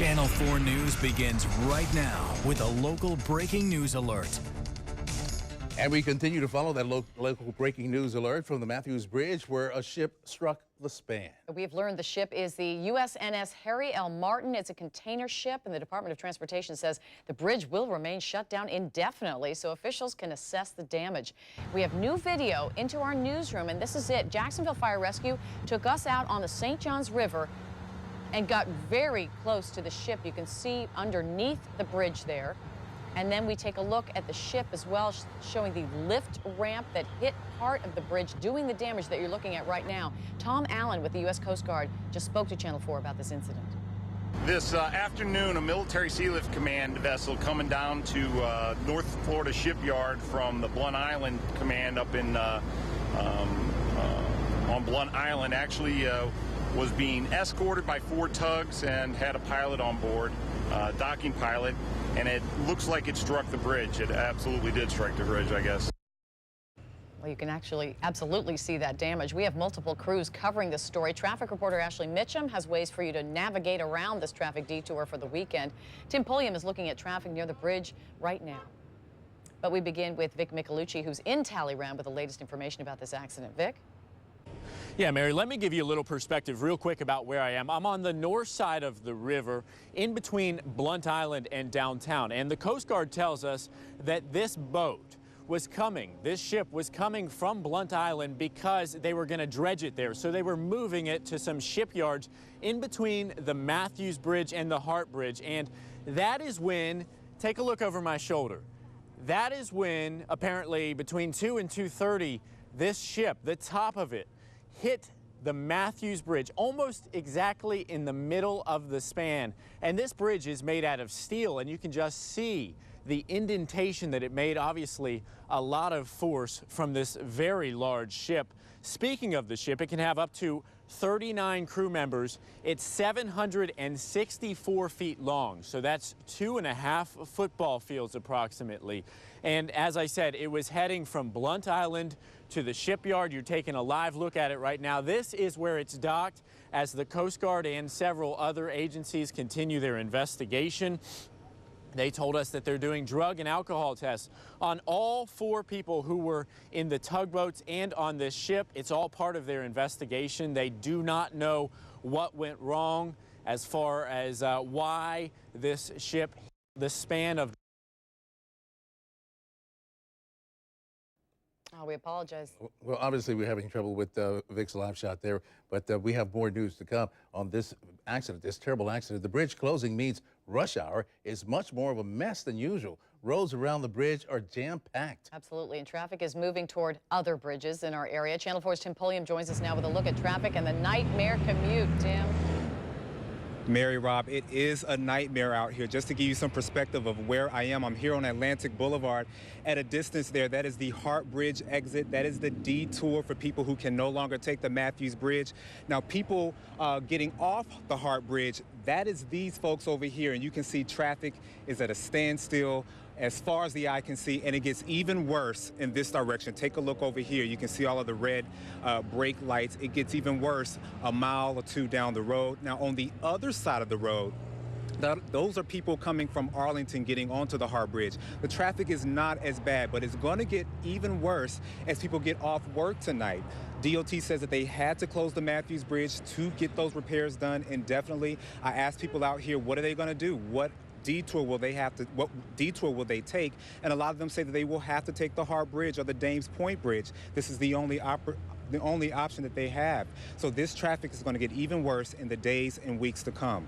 Channel 4 News begins right now with a local breaking news alert. And we continue to follow that local breaking news alert from the Mathews Bridge, where a ship struck the span. We have learned the ship is the USNS Harry L. Martin. It's a container ship, and the Department of Transportation says the bridge will remain shut down indefinitely so officials can assess the damage. We have new video into our newsroom, and this is it. Jacksonville Fire Rescue took us out on the St. Johns River and got very close to the ship. You can see underneath the bridge there. And then we take a look at the ship as well, showing the lift ramp that hit part of the bridge, doing the damage that you're looking at right now. Tom Allen with the U.S. Coast Guard just spoke to Channel 4 about this incident. This afternoon, a military Sea Lift Command vessel coming down to North Florida Shipyard from the Blunt Island Command up in on Blunt Island actually was being escorted by 4 tugs and had a pilot on board, docking pilot, and it looks like it struck the bridge. It absolutely did strike the bridge, I guess. Well, you can actually absolutely see that damage. We have multiple crews covering this story. Traffic reporter Ashley Mitchum has ways for you to navigate around this traffic detour for the weekend. Tim Pulliam is looking at traffic near the bridge right now. But we begin with Vic Michelucci, who's in Talleyrand with the latest information about this accident. Vic? Yeah, Mary, let me give you a little perspective real quick about where I am. I'm on the north side of the river in between Blunt Island and downtown. And the Coast Guard tells us that this boat was coming, this ship was coming from Blunt Island because they were going to dredge it there. So they were moving it to some shipyards in between the Mathews Bridge and the Hart Bridge. And that is when, take a look over my shoulder, that is when apparently between 2 and 2:30, this ship, the top of it, hit the Mathews Bridge almost exactly in the middle of the span. And this bridge is made out of steel, and you can just see the indentation that it made. Obviously, a lot of force from this very large ship. Speaking of the ship, it can have up to 39 crew members. It's 764 feet long, so that's 2.5 football fields approximately. And as I said, it was heading from Blunt Island to the shipyard. You're taking a live look at it right now. This is where it's docked as the Coast Guard and several other agencies continue their investigation. They told us that they're doing drug and alcohol tests on all 4 people who were in the tugboats and on this ship. It's all part of their investigation. They do not know what went wrong as far as why this ship, the span of. Oh, we apologize. Well, obviously, we're having trouble with Vic's live shot there, but we have more news to come on this accident, this terrible accident. The bridge closing means rush hour is much more of a mess than usual. Roads around the bridge are jam-packed. Absolutely, and traffic is moving toward other bridges in our area. Channel 4's Tim Pulliam joins us now with a look at traffic and the nightmare commute. Tim? Mary, Rob, it is a nightmare out here. Just to give you some perspective of where I am, I'm here on Atlantic Boulevard. At a distance there, that is the Hart Bridge exit. That is the detour for people who can no longer take the Mathews Bridge. Now, people getting off the Hart Bridge, that is these folks over here. And you can see traffic is at a standstill as far as the eye can see, and it gets even worse in this direction. Take a look over here. You can see all of the red brake lights. It gets even worse a mile or 2 down the road. Now, on the other side of the road, those are people coming from Arlington getting onto the Hart Bridge. The traffic is not as bad, but it's going to get even worse as people get off work tonight. DOT says that they had to close the Mathews Bridge to get those repairs done indefinitely. I asked people out here, what are they going to do? What detour will they take? And a lot of them say that they will have to take the Hart Bridge or the Dames Point Bridge. This is the only option that they have. So this traffic is going to get even worse in the days and weeks to come.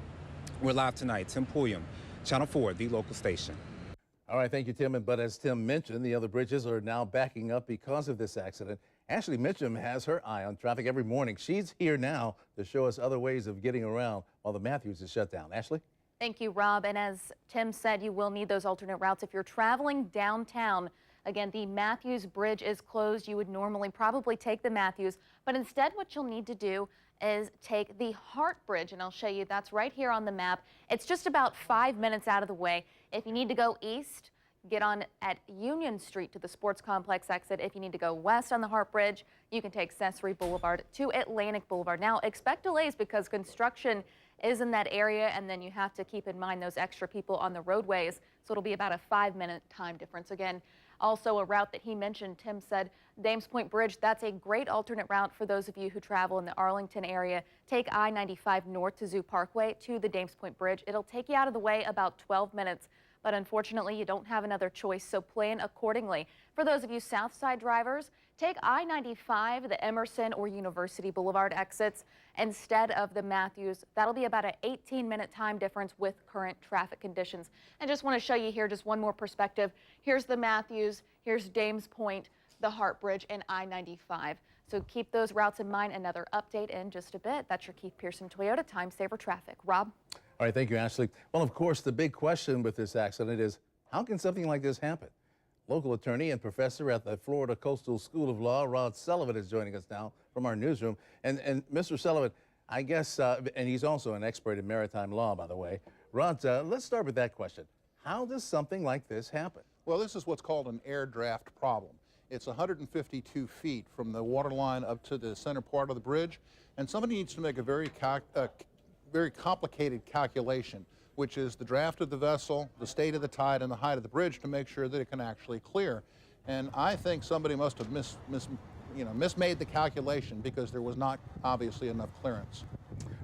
We're live tonight. Tim Pulliam, Channel 4, the local station. All right, thank you, Tim. But as Tim mentioned, the other bridges are now backing up because of this accident. Ashley Mitchum has her eye on traffic every morning. She's here now to show us other ways of getting around while the Mathews is shut down. Ashley? Thank you, Rob. And as Tim said, you will need those alternate routes if you're traveling downtown. Again, the Mathews Bridge is closed. You would normally probably take the Mathews, but instead what you'll need to do is take the Hart Bridge, and I'll show you. That's right here on the map. It's just about 5 minutes out of the way. If you need to go east, get on at Union Street to the Sports Complex exit. If you need to go west on the Hart Bridge, you can take Cesare Boulevard to Atlantic Boulevard. Now, expect delays because construction is in that area, and then you have to keep in mind those extra people on the roadways. So it'll be about a 5-minute time difference. Again, also a route that he mentioned, Tim said, Dames Point Bridge, that's a great alternate route for those of you who travel in the Arlington area. Take I-95 north to Zoo Parkway to the Dames Point Bridge. It'll take you out of the way about 12 minutes. But unfortunately, you don't have another choice, so plan accordingly. For those of you South Side drivers, take I-95, the Emerson or University Boulevard exits instead of the Mathews. That'll be about an 18-minute time difference with current traffic conditions. And just want to show you here just one more perspective. Here's the Mathews, here's Dames Point, the Hart Bridge, and I-95. So keep those routes in mind. Another update in just a bit. That's your Keith Pearson Toyota Time Saver Traffic. Rob? All right, thank you, Ashley. Well, of course, the big question with this accident is, how can something like this happen? Local attorney and professor at the Florida Coastal School of Law, Rod Sullivan, is joining us now from our newsroom. And Mr. Sullivan, I guess, and he's also an expert in maritime law, by the way. Rod, let's start with that question. How does something like this happen? Well, this is what's called an air draft problem. It's 152 feet from the waterline up to the center part of the bridge, and somebody needs to make a very complicated calculation, which is the draft of the vessel, the state of the tide, and the height of the bridge to make sure that it can actually clear. And I think somebody must have mismade the calculation because there was not obviously enough clearance.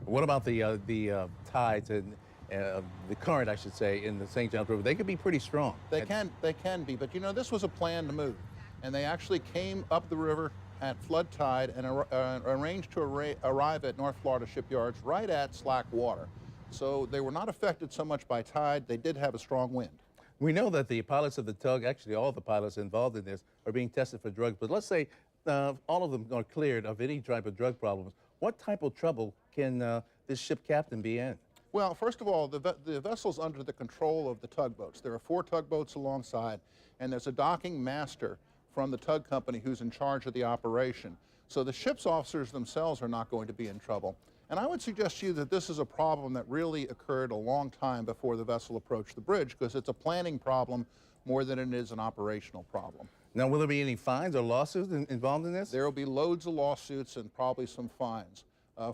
What about the tides and the current, I should say, in the St. Johns River? They could be pretty strong. They can be, but you know, this was a plan to move, and they actually came up the river at flood tide and arranged to arrive at North Florida shipyards right at slack water. So they were not affected so much by tide. They did have a strong wind. We know that the pilots of the tug, actually all the pilots involved in this, are being tested for drugs. But let's say all of them are cleared of any type of drug problems. What type of trouble can this ship captain be in? Well, first of all, the vessel's under the control of the tugboats. There are 4 tugboats alongside, and there's a docking master from the tug company who's in charge of the operation. So the ship's officers themselves are not going to be in trouble. And I would suggest to you that this is a problem that really occurred a long time before the vessel approached the bridge, because it's a planning problem more than it is an operational problem. Now, will there be any fines or lawsuits involved in this? There will be loads of lawsuits and probably some fines.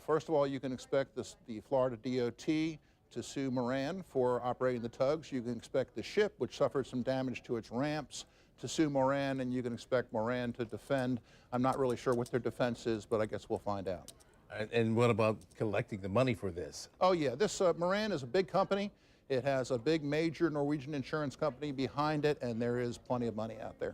First of all, you can expect the Florida DOT to sue Moran for operating the tugs. You can expect the ship, which suffered some damage to its ramps, to sue Moran, and you can expect Moran to defend. I'm not really sure what their defense is, but I guess we'll find out. And what about collecting the money for this? Oh, yeah. This Moran is a big company. It has a big major Norwegian insurance company behind it, and there is plenty of money out there.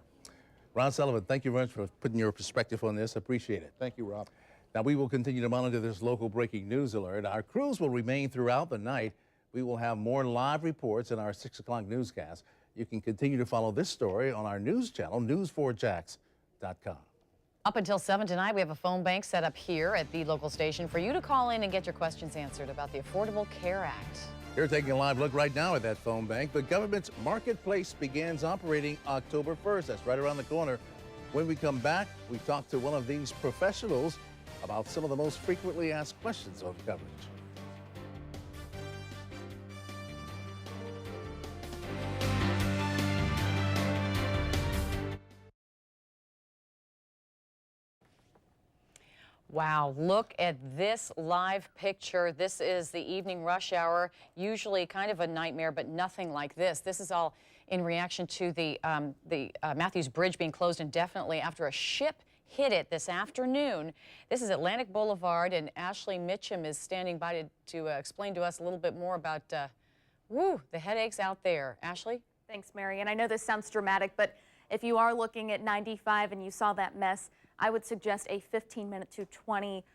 Ron Sullivan, thank you very much for putting your perspective on this. Appreciate it. Thank you, Rob. Now, we will continue to monitor this local breaking news alert. Our crews will remain throughout the night. We will have more live reports in our 6 o'clock newscast. You can continue to follow this story on our news channel, news4jax.com. Up until 7 tonight, we have a phone bank set up here at the local station for you to call in and get your questions answered about the Affordable Care Act. You're taking a live look right now at that phone bank. The government's marketplace begins operating October 1st. That's right around the corner. When we come back, we talk to one of these professionals about some of the most frequently asked questions on coverage. Wow, look at this live picture. This is the evening rush hour, usually kind of a nightmare, but nothing like this. This is all in reaction to the Mathews Bridge being closed indefinitely after a ship hit it this afternoon. This is Atlantic Boulevard, and Ashley Mitchum is standing by to explain to us a little bit more about, the headaches out there. Ashley? Thanks, Mary. And I know this sounds dramatic, but if you are looking at 95 and you saw that mess, I would suggest a 15-minute to 20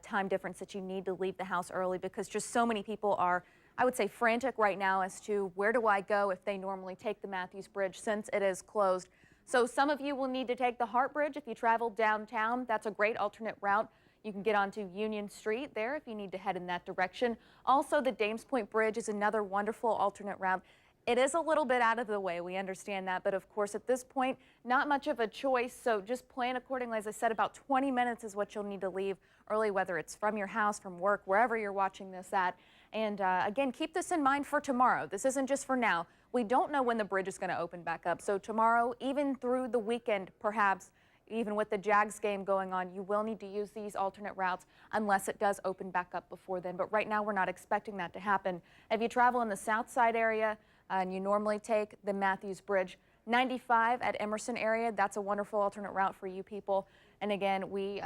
time difference that you need to leave the house early, because just so many people are, I would say, frantic right now as to where do I go if they normally take the Mathews Bridge since it is closed. So some of you will need to take the Hart Bridge if you travel downtown. That's a great alternate route. You can get onto Union Street there if you need to head in that direction. Also, the Dames Point Bridge is another wonderful alternate route. It is a little bit out of the way, we understand that, but of course at this point, not much of a choice, so just plan accordingly. As I said, about 20 minutes is what you'll need to leave early, whether it's from your house, from work, wherever you're watching this at. And again, keep this in mind for tomorrow. This isn't just for now. We don't know when the bridge is going to open back up, so tomorrow, even through the weekend, perhaps, even with the Jags game going on, you will need to use these alternate routes unless it does open back up before then. But right now, we're not expecting that to happen. If you travel in the south side area and you normally take the Mathews Bridge, 95 at Emerson area, that's a wonderful alternate route for you people. And again, we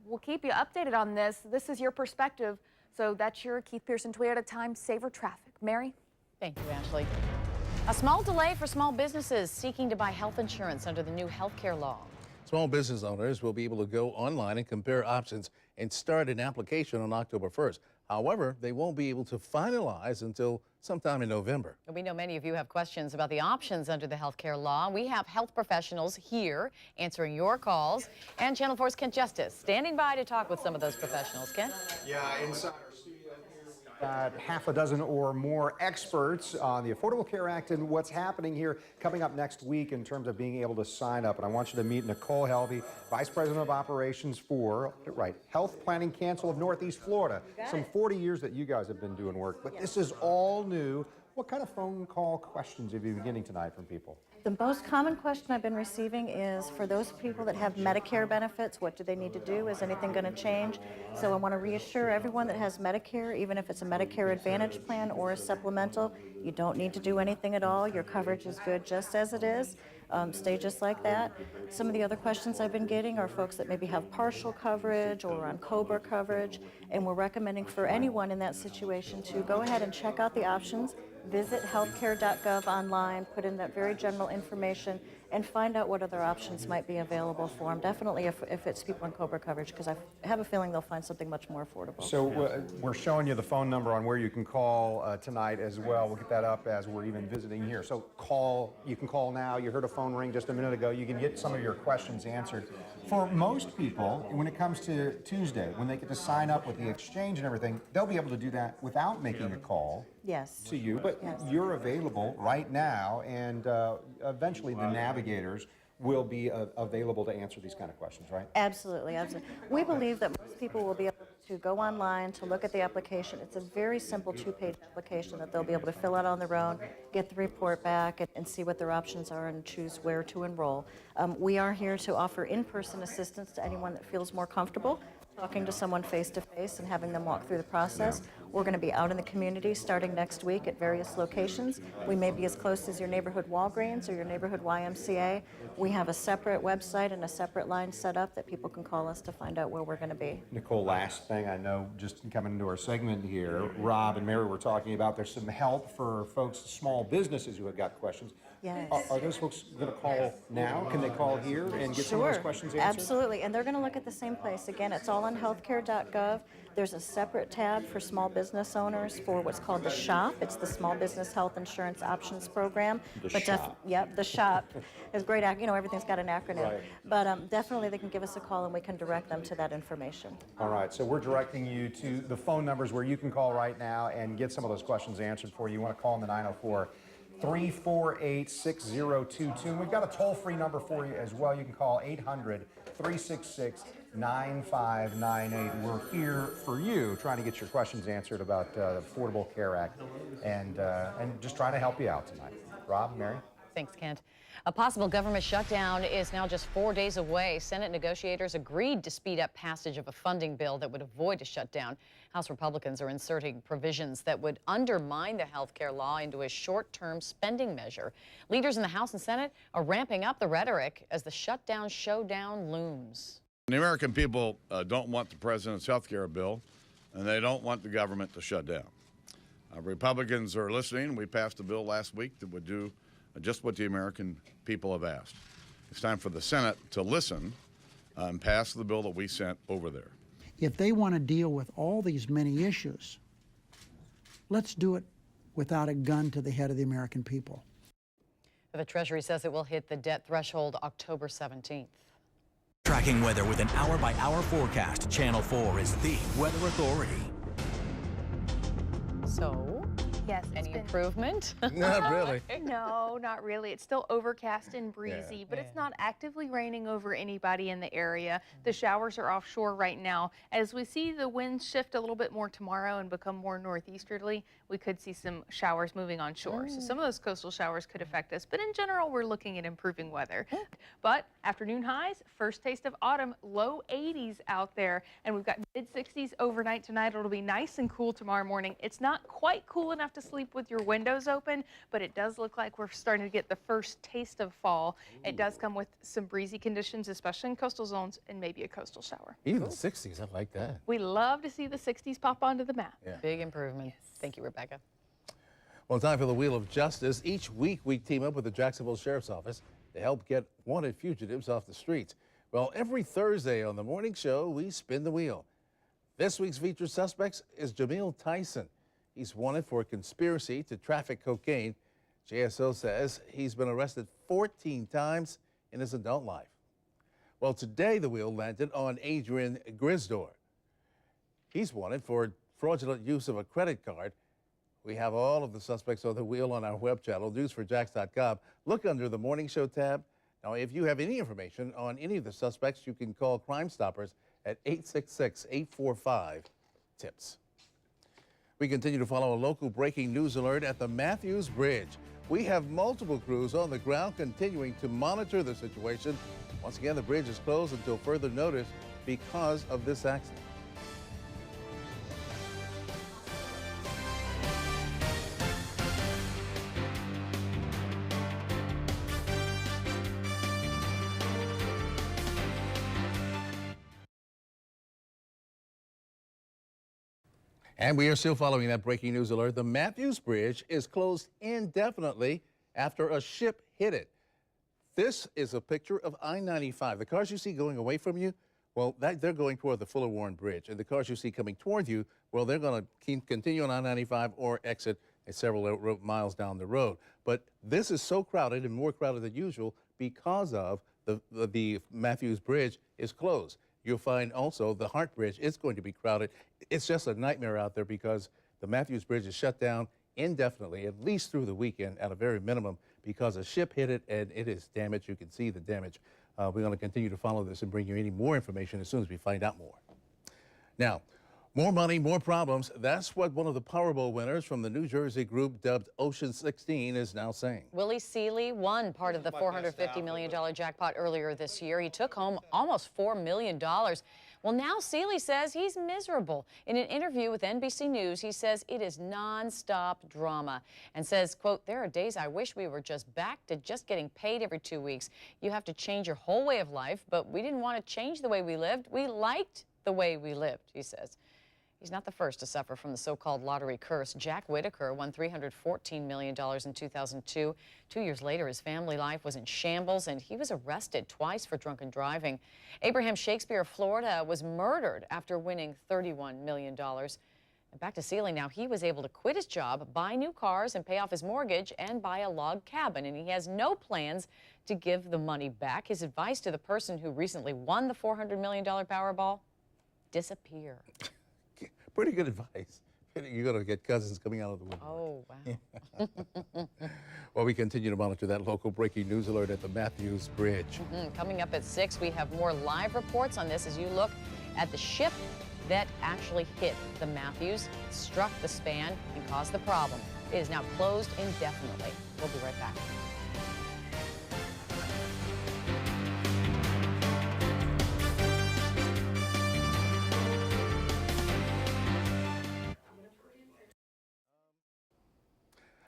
will keep you updated on this. This is your perspective. So that's your Keith Pearson Toyota Time Saver Traffic. Mary? Thank you, Ashley. A small delay for small businesses seeking to buy health insurance under the new health care law. Small business owners will be able to go online and compare options and start an application on October 1st. However, they won't be able to finalize until sometime in November. We know many of you have questions about the options under the health care law. We have health professionals here answering your calls, and Channel 4's Kent Justice standing by to talk with some of those professionals. Kent? Yeah, inside our studio here, we've got half a dozen or more experts on the Affordable Care Act and what's happening here coming up next week in terms of being able to sign up. And I want you to meet Nicole Helvey, Vice President of Operations for, Health Planning Council of Northeast Florida. Some 40 years that you guys have been doing work, but this is all new. What kind of phone call questions have you been getting tonight from people? The most common question I've been receiving is for those people that have Medicare benefits, what do they need to do? Is anything going to change? So I want to reassure everyone that has Medicare, even if it's a Medicare Advantage plan or a supplemental, you don't need to do anything at all. Your coverage is good just as it is. Stay just like that. Some of the other questions I've been getting are folks that maybe have partial coverage or on COBRA coverage, and we're recommending for anyone in that situation to go ahead and check out the options. Visit healthcare.gov online, put in that very general information, and find out what other options might be available for them. Definitely if it's people on COBRA coverage, because I have a feeling they'll find something much more affordable. So we're showing you the phone number on where you can call tonight as well. We'll get that up as we're even visiting here. So you can call now. You heard a phone ring just a minute ago. You can get some of your questions answered. For most people, when it comes to Tuesday, when they get to sign up with the exchange and everything, they'll be able to do that without making a call. Yes. To you, but yes, you're available right now, and eventually the navigators will be available to answer these kind of questions, right? Absolutely, absolutely. We believe that most people will be able to go online to look at the application. It's a very simple 2-page application that they'll be able to fill out on their own, get the report back, and see what their options are and choose where to enroll. We are here to offer in-person assistance to anyone that feels more comfortable talking to someone face-to-face and having them walk through the process. We're going to be out in the community starting next week at various locations. We may be as close as your neighborhood Walgreens or your neighborhood YMCA. We have a separate website and a separate line set up that people can call us to find out where we're going to be. Nicole, last thing I know, just coming into our segment here, Rob and Mary were talking about there's some help for folks, small businesses who have got questions. Yes. Are those folks going to call now? Can they call here and get some of those questions answered? Absolutely, and they're going to look at the same place. Again, it's all on healthcare.gov. There's a separate tab for small business owners for what's called the SHOP. It's the Small Business Health Insurance Options Program. Yep, the SHOP is great. Everything's got an acronym. Right. But definitely they can give us a call and we can direct them to that information. All right, so we're directing you to the phone numbers where you can call right now and get some of those questions answered for you. You want to call in the 904-348-6022. And we've got a toll-free number for you as well. You can call 800-366-9598. We're here for you, trying to get your questions answered about the Affordable Care Act and just trying to help you out tonight. Rob, Mary? Thanks, Kent. A possible government shutdown is now just 4 days away. Senate negotiators agreed to speed up passage of a funding bill that would avoid a shutdown. House Republicans are inserting provisions that would undermine the health care law into a short-term spending measure. Leaders in the House and Senate are ramping up the rhetoric as the shutdown showdown looms. The American people don't want the president's health care bill, and they don't want the government to shut down. Republicans are listening. We passed a bill last week that would do just what the American people have asked. It's time for the Senate to listen and pass the bill that we sent over there. If they want to deal with all these many issues, let's do it without a gun to the head of the American people. The Treasury says it will hit the debt threshold October 17th. Tracking weather with an hour-by-hour forecast, Channel 4 is the weather authority. So, Yes, it's Any been improvement? Not really. No, not really. It's still overcast and breezy, but it's not actively raining over anybody in the area. The showers are offshore right now. As we see the winds shift a little bit more tomorrow and become more northeasterly, we could see some showers moving on shore. So some of those coastal showers could affect us, but in general, we're looking at improving weather. But afternoon highs, first taste of autumn, low 80s out there, and we've got mid-60s overnight tonight. It'll be nice and cool tomorrow morning. It's not quite cool enough to sleep with your windows open, but it does look like we're starting to get the first taste of fall. It does come with some breezy conditions, especially in coastal zones, and maybe a coastal shower. Even the 60s, I like that. We love to see the 60s pop onto the map. Yeah. Big improvement. Yes. Thank you, Rebecca. Well, time for the Wheel of Justice. Each week, we team up with the Jacksonville Sheriff's Office to help get wanted fugitives off the streets. Well, every Thursday on the morning show, we spin the wheel. This week's featured suspect is Jamil Tyson. He's wanted for a conspiracy to traffic cocaine. JSO says he's been arrested 14 times in his adult life. Well, today the wheel landed on Adrian Grisdor. He's wanted for fraudulent use of a credit card. We have all of the suspects on the wheel on our web channel, news4jax.com. Look under the Morning Show tab. Now, if you have any information on any of the suspects, you can call Crime Stoppers at 866-845-TIPS. We continue to follow a local breaking news alert at the Mathews Bridge. We have multiple crews on the ground continuing to monitor the situation. Once again, the bridge is closed until further notice because of this accident. And we are still following that breaking news alert. The Mathews Bridge is closed indefinitely after a ship hit it. This is a picture of I-95. The cars you see going away from you, well, they're going toward the Fuller Warren Bridge. And the cars you see coming toward you, well, they're going to continue on I-95 or exit several miles down the road. But this is so crowded and more crowded than usual because of the Mathews Bridge is closed. You'll find also the Hart Bridge is going to be crowded. It's just a nightmare out there because the Mathews Bridge is shut down indefinitely, at least through the weekend at a very minimum, because a ship hit it and it is damaged. You can see the damage. We're going to continue to follow this and bring you any more information as soon as we find out more. Now, more money, more problems. That's what one of the Powerball winners from the New Jersey group dubbed Ocean 16 is now saying. Willie Seeley won part of the $450 million jackpot earlier this year. He took home almost $4 million. Well, now Seeley says he's miserable. In an interview with NBC News, he says it is nonstop drama and says, quote, "There are days I wish we were just back to just getting paid every 2 weeks. You have to change your whole way of life, but we didn't want to change the way we lived. We liked the way we lived," he says. He's not the first to suffer from the so-called lottery curse. Jack Whitaker won $314 million in 2002. 2 years later, his family life was in shambles, and he was arrested twice for drunken driving. Abraham Shakespeare of Florida was murdered after winning $31 million. And back to Seeley now. He was able to quit his job, buy new cars, and pay off his mortgage, and buy a log cabin. And he has no plans to give the money back. His advice to the person who recently won the $400 million Powerball: disappear. Pretty good advice. You're going to get cousins coming out of the woodwork. Oh, wow. Well, we continue to monitor that local breaking news alert at the Mathews Bridge. Coming up at 6, we have more live reports on this as you look at the ship that actually hit the Mathews, struck the span, and caused the problem. It is now closed indefinitely. We'll be right back.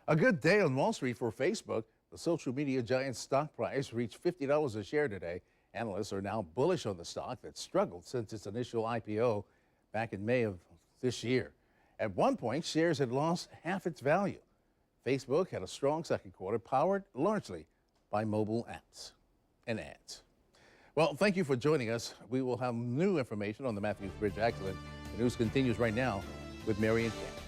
A good day on Wall Street for Facebook. The social media giant's stock price reached $50 a share today. Analysts are now bullish on the stock that struggled since its initial IPO back in May of this year. At one point, shares had lost half its value. Facebook had a strong second quarter, powered largely by mobile apps and ads. Well, thank you for joining us. We will have new information on the Mathews Bridge accident. The news continues right now with Mary and Ken.